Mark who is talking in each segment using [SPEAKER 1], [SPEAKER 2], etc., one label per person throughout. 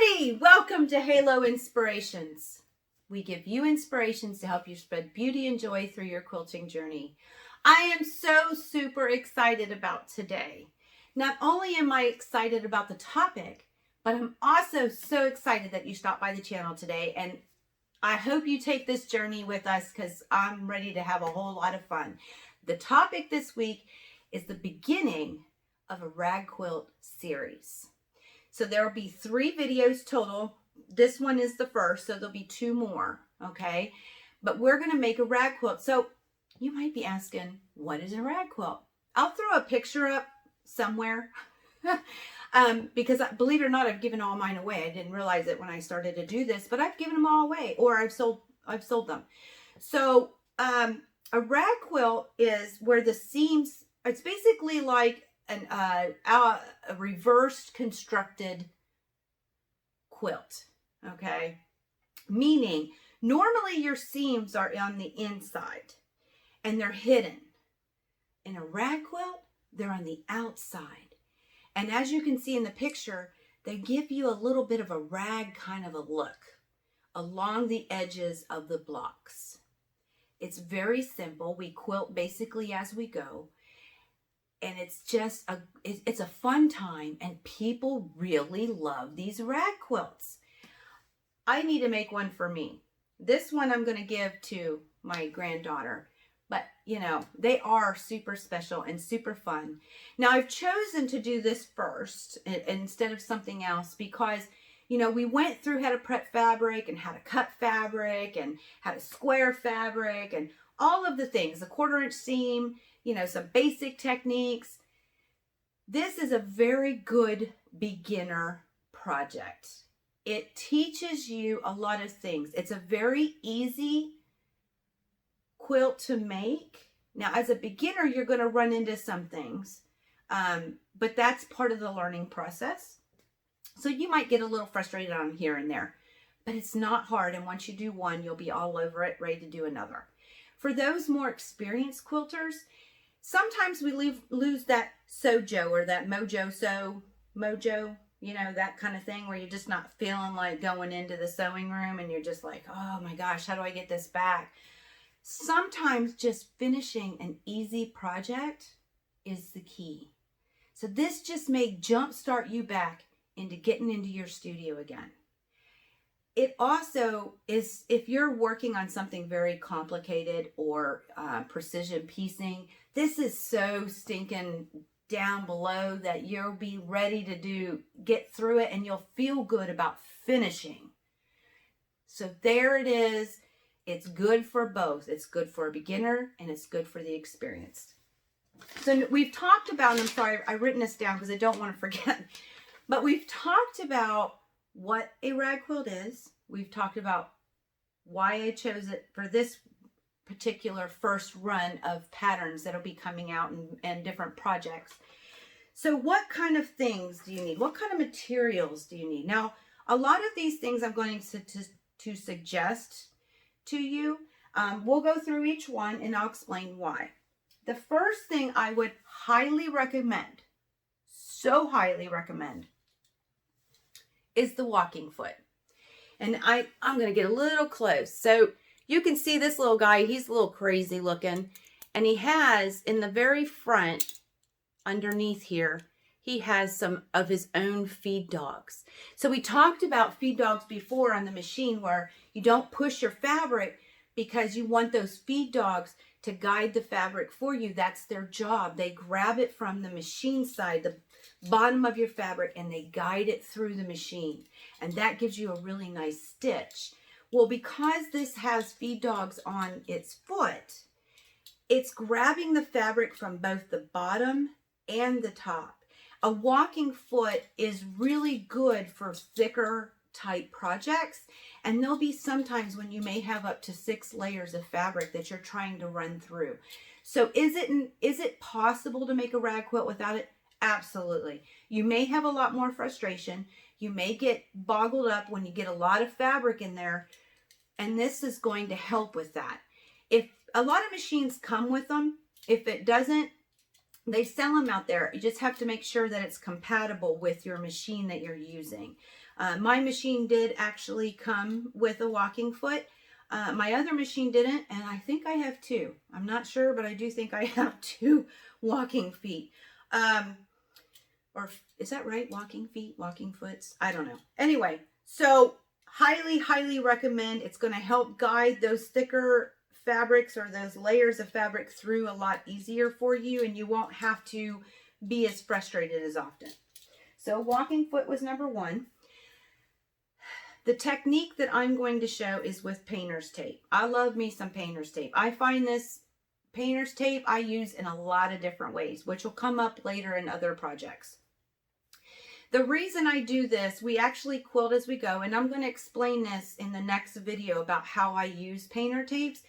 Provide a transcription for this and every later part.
[SPEAKER 1] everybody! Welcome to Halo Inspirations. We give you inspirations to help you spread beauty and joy through your quilting journey. I am so super excited about today. Not only am I excited about the topic, but I'm also so excited that you stopped by the channel today, and I hope you take this journey with us because I'm ready to have a whole lot of fun. The topic this week is the beginning of a rag quilt series. So there will be 3 videos total. This one is the first, so there'll be 2 more, okay? But we're going to make a rag quilt. So you might be asking, what is a rag quilt? I'll throw a picture up somewhere because believe it or not, I've given all mine away. I didn't realize it when I started to do this, but I've given them all away, or I've sold them. So a rag quilt is where the seams, it's basically like a reversed constructed quilt, okay? Meaning, normally your seams are on the inside and they're hidden. In a rag quilt, they're on the outside. And as you can see in the picture, they give you a little bit of a rag kind of a look along the edges of the blocks. It's very simple. We quilt basically as we go. And it's just it's a fun time, and people really love these rag quilts. I need to make one for me. This one I'm going to give to my granddaughter, but you know, they are super special and super fun. Now I've chosen to do this first instead of something else because, you know, we went through how to prep fabric and how to cut fabric and how to square fabric and all of the things, a 1/4-inch seam, you know, some basic techniques. This is a very good beginner project. It teaches you a lot of things. It's a very easy quilt to make. Now, as a beginner, you're going to run into some things, but that's part of the learning process. So you might get a little frustrated on here and there, but it's not hard. And once you do one, you'll be all over it, ready to do another. For those more experienced quilters, sometimes we lose that sojo or that mojo, you know, that kind of thing where you're just not feeling like going into the sewing room and you're just like, oh my gosh, how do I get this back? Sometimes just finishing an easy project is the key. So this just may jumpstart you back into getting into your studio again. It also is, if you're working on something very complicated or precision piecing, this is so stinking down below that you'll be ready to get through it and you'll feel good about finishing. So there it is. It's good for both. It's good for a beginner and it's good for the experienced. So we've talked about, and I'm sorry, I've written this down because I don't want to forget, but we've talked about what a rag quilt is. We've talked about why I chose it for this particular first run of patterns that'll be coming out and different projects. So what kind of things do you need? What kind of materials do you need? Now, a lot of these things I'm going to suggest to you. We'll go through each one and I'll explain why. The first thing I would highly recommend, so highly recommend, is the walking foot. And I'm going to get a little close. So you can see this little guy, he's a little crazy looking. And he has, in the very front, underneath here, he has some of his own feed dogs. So we talked about feed dogs before on the machine where you don't push your fabric because you want those feed dogs to guide the fabric for you. That's their job. They grab it from the machine side, the bottom of your fabric, and they guide it through the machine. And that gives you a really nice stitch. Well, because this has feed dogs on its foot, it's grabbing the fabric from both the bottom and the top. A walking foot is really good for thicker type projects, and there'll be sometimes when you may have up to 6 layers of fabric that you're trying to run through. So is it possible to make a rag quilt without it? Absolutely. You may have a lot more frustration. You may get boggled up when you get a lot of fabric in there, and this is going to help with that. If a lot of machines come with them, if it doesn't, They sell them out there. You just have to make sure that it's compatible with your machine that you're using. My machine did actually come with a walking foot. My other machine didn't, and I think I have two. I'm not sure, but I do think I have two walking feet. Or is that right? Walking feet, walking foots? I don't know. Anyway, so highly, highly recommend. It's going to help guide those thicker fabrics or those layers of fabric through a lot easier for you, and you won't have to be as frustrated as often. So walking foot was number one. The technique that I'm going to show is with painter's tape. I love me some painter's tape. I find this painter's tape I use in a lot of different ways, which will come up later in other projects. The reason I do this, we actually quilt as we go, and I'm going to explain this in the next video about how I use painter tapes,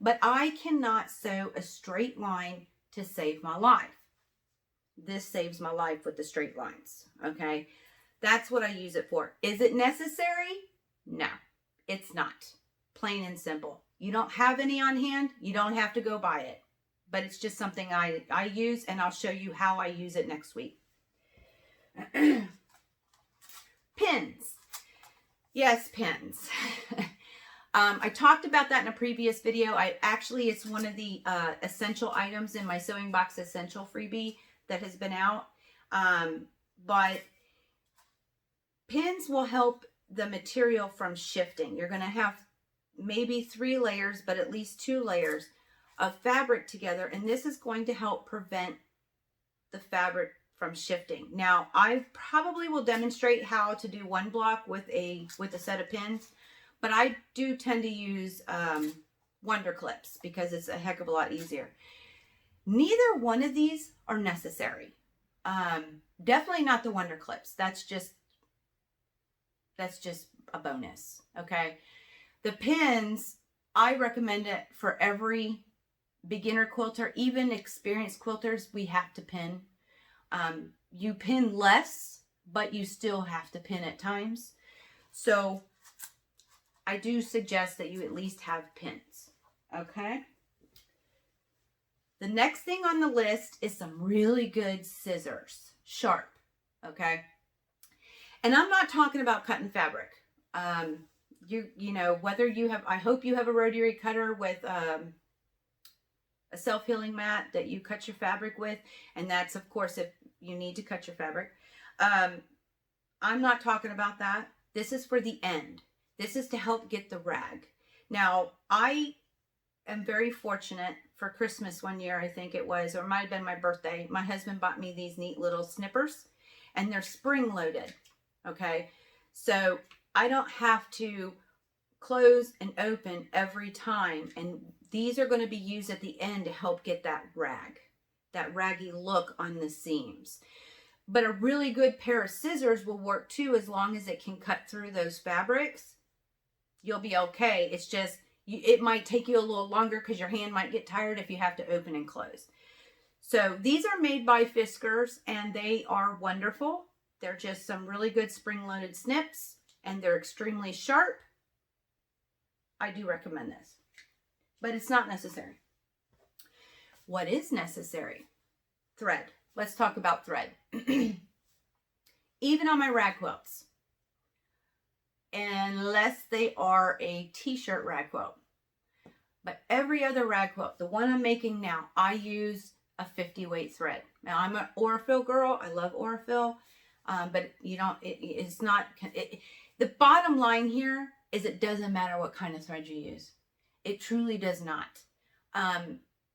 [SPEAKER 1] but I cannot sew a straight line to save my life. This saves my life with the straight lines, okay? That's what I use it for. Is it necessary? No, it's not. Plain and simple. You don't have any on hand, you don't have to go buy it. But it's just something I use, and I'll show you how I use it next week. Pins. Yes, pins. I talked about that in a previous video. It's one of the essential items in my Sewing Box Essential freebie that has been out. But pins will help the material from shifting. You're going to have maybe 3 layers, but at least 2 layers of fabric together, and this is going to help prevent the fabric from shifting. Now, I probably will demonstrate how to do one block with a set of pins, but I do tend to use Wonder Clips because it's a heck of a lot easier. Neither one of these are necessary. Definitely not the Wonder Clips. That's just a bonus, okay? The pins, I recommend it for every beginner quilter, even experienced quilters. We have to pin. You pin less, but you still have to pin at times. So I do suggest that you at least have pins, okay? The next thing on the list is some really good scissors, sharp, okay? And I'm not talking about cutting fabric. You know, whether you have, I hope you have a rotary cutter with a self-healing mat that you cut your fabric with. And that's, of course, if you need to cut your fabric. I'm not talking about that. This is for the end. This is to help get the rag. Now, I am very fortunate. For Christmas one year, I think it was, or it might have been my birthday, my husband bought me these neat little snippers, and they're spring-loaded, okay? So I don't have to close and open every time, and these are going to be used at the end to help get that raggy look on the seams. But a really good pair of scissors will work too, as long as it can cut through those fabrics. You'll be okay. It's just, it might take you a little longer because your hand might get tired if you have to open and close. So these are made by Fiskars, and they are wonderful. They're just some really good spring-loaded snips, and they're extremely sharp. I do recommend this, but it's not necessary. What is necessary? Thread. Let's talk about thread. Even on my rag quilts, unless they are a t-shirt rag quilt, but every other rag quilt, the one I'm making now, I use a 50 weight thread. Now, I'm an Aurifil girl. I love Aurifil, but you know, it's not, the bottom line here is it doesn't matter what kind of thread you use. It truly does not.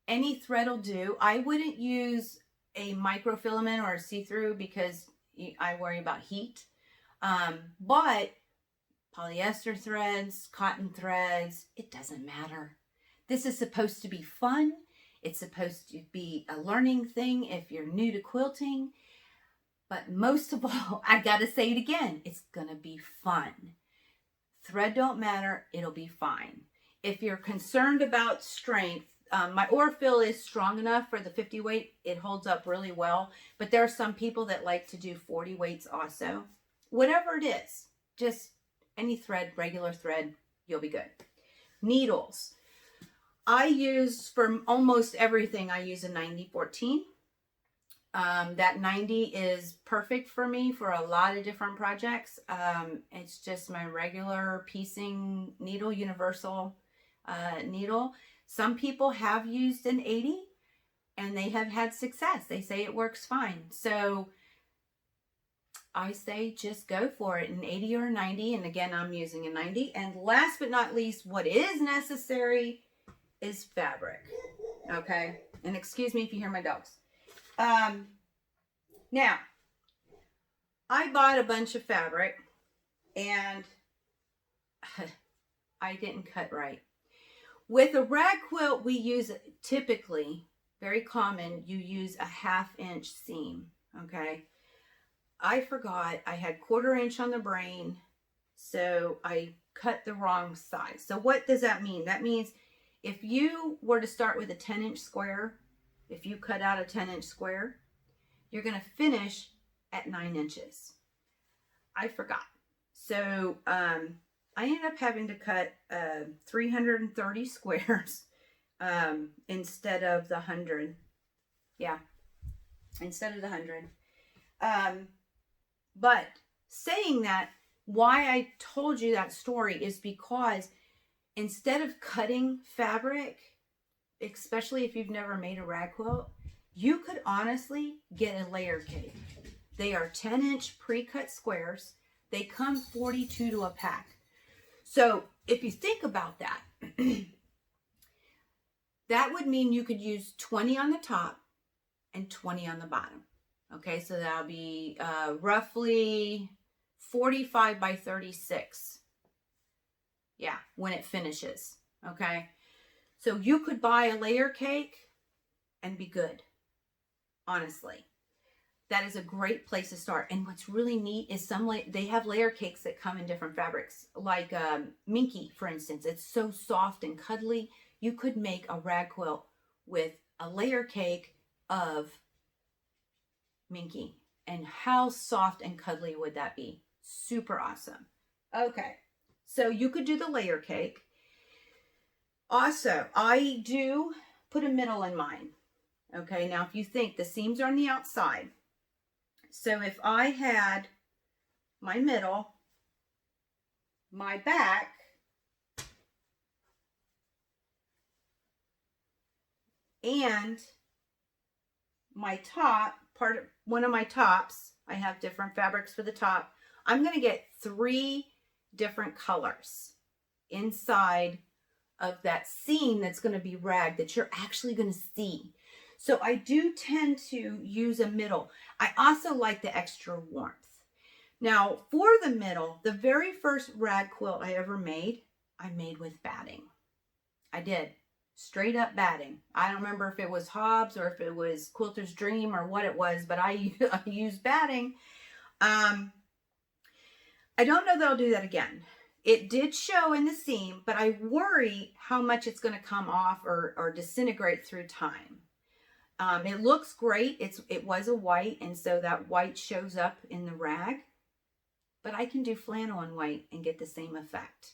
[SPEAKER 1] Any thread will do. I wouldn't use a microfilament or a see-through because I worry about heat. But polyester threads, cotton threads, it doesn't matter. This is supposed to be fun. It's supposed to be a learning thing if you're new to quilting. But most of all, I gotta say it again, it's gonna be fun. Thread don't matter, it'll be fine. If you're concerned about strength, my Aurifil is strong enough for the 50 weight. It holds up really well. But there are some people that like to do 40 weights also. Whatever it is, just any thread, regular thread, you'll be good. Needles. I use, for almost everything, I use a 90-14. That 90 is perfect for me for a lot of different projects. It's just my regular piecing needle, universal needle. Some people have used an 80 and they have had success. They say it works fine. So I say just go for it, an 80 or a 90. And again, I'm using a 90. And last but not least, what is necessary is fabric. Okay. And excuse me if you hear my dogs. Now, I bought a bunch of fabric and I didn't cut right. With a rag quilt, we use typically, very common, you use a 1/2 inch seam. Okay. I forgot I had 1/4 inch on the brain, so I cut the wrong size. So what does that mean? That means if you were to start with a 10-inch square, if you cut out a 10-inch square, you're going to finish at 9 inches. I forgot. So I ended up having to cut 330 squares instead of the 100. Yeah, instead of the 100. But saying that, why I told you that story is because instead of cutting fabric, especially if you've never made a rag quilt, you could honestly get a layer cake. They are 10-inch pre-cut squares. They come 42 to a pack. So if you think about that, that would mean you could use 20 on the top and 20 on the bottom. Okay, so that'll be roughly 45 by 36. Yeah, when it finishes. Okay, so you could buy a layer cake and be good. Honestly, that is a great place to start. And what's really neat is they have layer cakes that come in different fabrics, like Minky, for instance. It's so soft and cuddly. You could make a rag quilt with a layer cake of Minky. And how soft and cuddly would that be? Super awesome. Okay, so you could do the layer cake. Also, I do put a middle in mine. Okay, now if you think the seams are on the outside, so if I had my middle, my back, and my top, one of my tops, I have different fabrics for the top. I'm going to get 3 different colors inside of that seam that's going to be rag that you're actually going to see. So I do tend to use a middle. I also like the extra warmth. Now for the middle, the very first rag quilt I ever made, I made with batting. I did. Straight up batting. I don't remember if it was Hobbs or if it was Quilter's Dream or what it was, but I used batting. I don't know that I'll do that again. It did show in the seam, but I worry how much it's going to come off or disintegrate through time. It looks great. It was a white, and so that white shows up in the rag. But I can do flannel and white and get the same effect.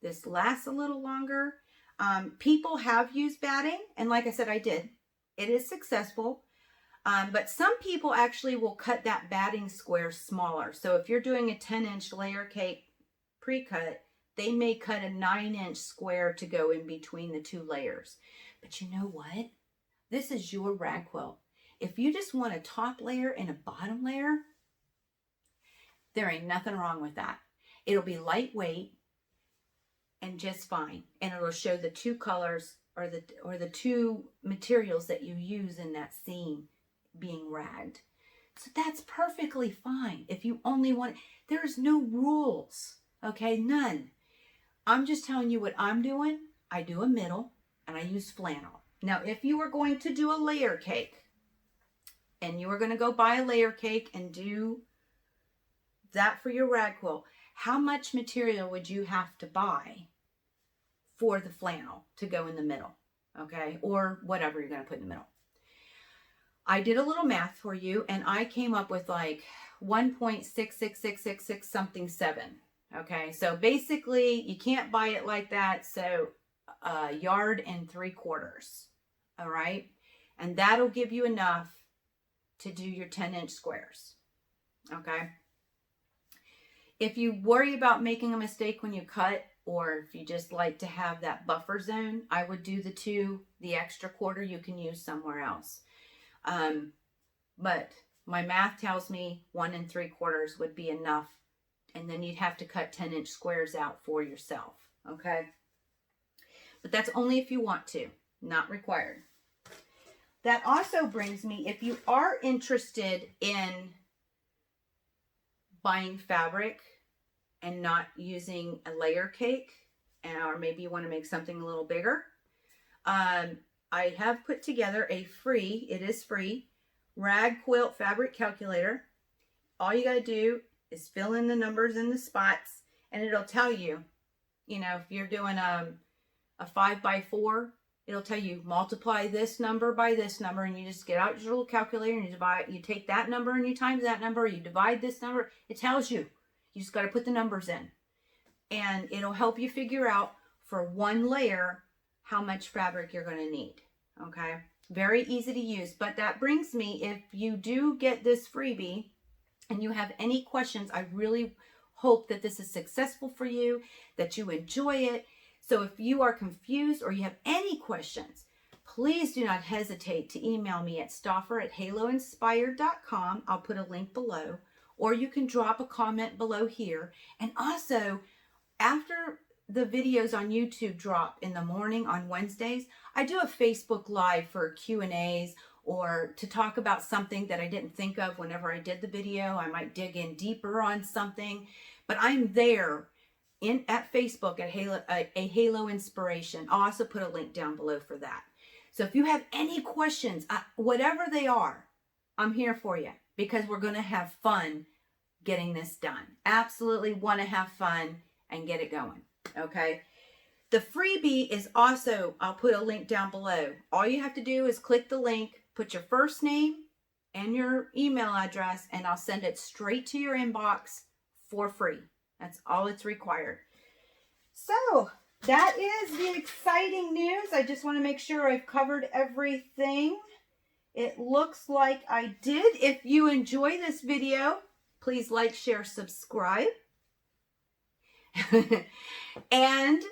[SPEAKER 1] This lasts a little longer. People have used batting, and like I said, I did. It is successful. But some people actually will cut that batting square smaller. So if you're doing a 10-inch layer cake pre-cut, they may cut a 9-inch square to go in between the 2 layers. But you know what? This is your rag quilt. If you just want a top layer and a bottom layer, there ain't nothing wrong with that. It'll be lightweight and just fine. And it'll show the 2 colors or the 2 materials that you use in that seam being ragged. So that's perfectly fine. If you only want, there's no rules. Okay, none. I'm just telling you what I'm doing. I do a middle and I use flannel. Now, if you were going to do a layer cake and you were going to go buy a layer cake and do that for your rag quilt, how much material would you have to buy for the flannel to go in the middle? Okay, or whatever you're going to put in the middle. I did a little math for you and I came up with like 1.66666 something 7. Okay, so basically you can't buy it like that. So a yard and 3/4. All right, and that'll give you enough to do your 10-inch squares. Okay. If you worry about making a mistake when you cut, or if you just like to have that buffer zone, I would do the extra quarter you can use somewhere else. But my math tells me 1 3/4 would be enough. And then you'd have to cut 10-inch squares out for yourself. Okay. But that's only if you want to, not required. That also brings me, if you are interested in buying fabric and not using a layer cake, or maybe you want to make something a little bigger, I have put together a free, it is free, Rag Quilt fabric calculator. All you got to do is fill in the numbers in the spots, and it'll tell you, you know, if you're doing a 5x4, it'll tell you multiply this number by this number, and you just get out your little calculator and you take that number and you times that number, you divide this number. It tells you. You just got to put the numbers in, and it'll help you figure out for one layer how much fabric you're going to need. Okay, very easy to use. But that brings me, if you do get this freebie and you have any questions, I really hope that this is successful for you, that you enjoy it. So if you are confused or you have any questions, please do not hesitate to email me at stoffer@haloinspired.com. I'll put a link below, or you can drop a comment below here. And also, after the videos on YouTube drop in the morning on Wednesdays, I do a Facebook Live for Q&As, or to talk about something that I didn't think of whenever I did the video. I might dig in deeper on something, but I'm there at Facebook at a Halo Inspiration. I'll also put a link down below for that. So if you have any questions, whatever they are, I'm here for you, because we're going to have fun getting this done. Absolutely want to have fun and get it going. Okay. The freebie is also, I'll put a link down below. All you have to do is click the link, put your first name and your email address, and I'll send it straight to your inbox for free. That's all it's required. So that is the exciting news. I just want to make sure I've covered everything. It looks like I did. If you enjoy this video, please like, share, subscribe. And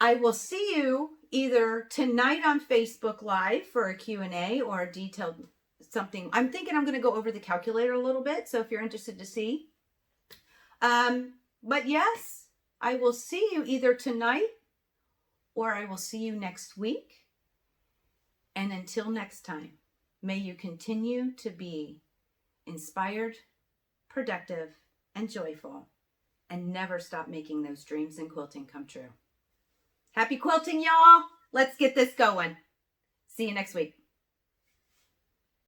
[SPEAKER 1] I will see you either tonight on Facebook Live for a Q&A or a detailed something. I'm thinking I'm going to go over the calculator a little bit, so if you're interested to see. But yes, I will see you either tonight or I will see you next week. And until next time, may you continue to be inspired, productive, and joyful, and never stop making those dreams in quilting come true. Happy quilting, y'all. Let's get this going. See you next week.